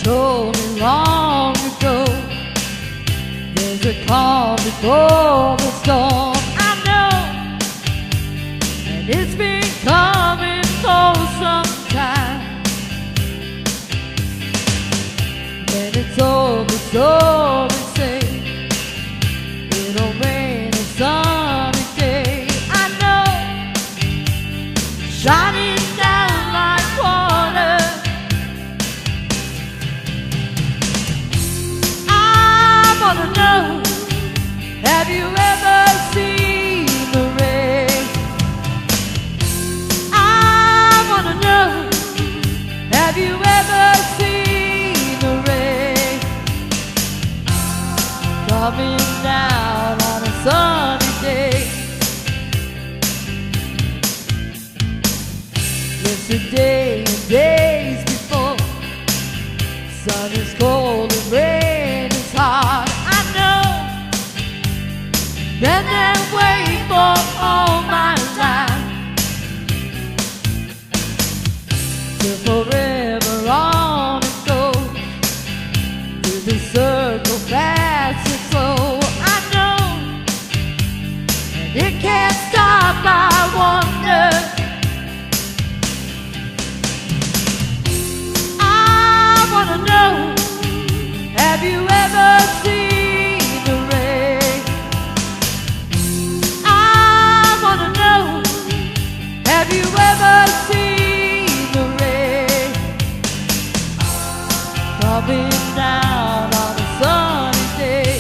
told me long ago, there's a calm before the storm. I know, and it's been coming for some time. When it's over, so they say, it'll rain a sunny day. I know, shining down like water. I wanna know, have you ever seen the rain? I wanna know, have you ever seen the rain coming down on a sunny day? Yesterday and days before, sun is cold and rain is hard. I know, been that way for all my life, till forever on it goes, through the circle fast and slow. I know, and it can't stop, I wonder. I wanna know, have you ever seen the rain? I wanna know, have you ever seen the rain coming down on a sunny day?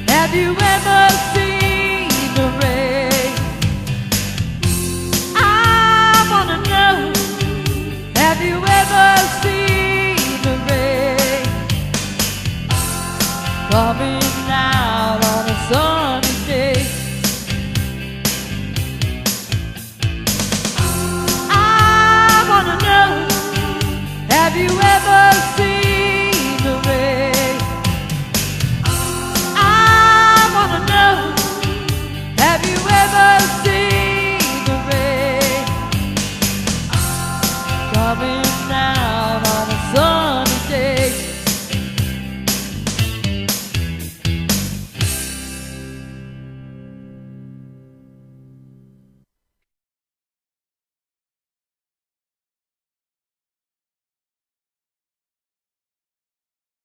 Have you ever seen the rain? I wanna know, have you ever seen the rain coming out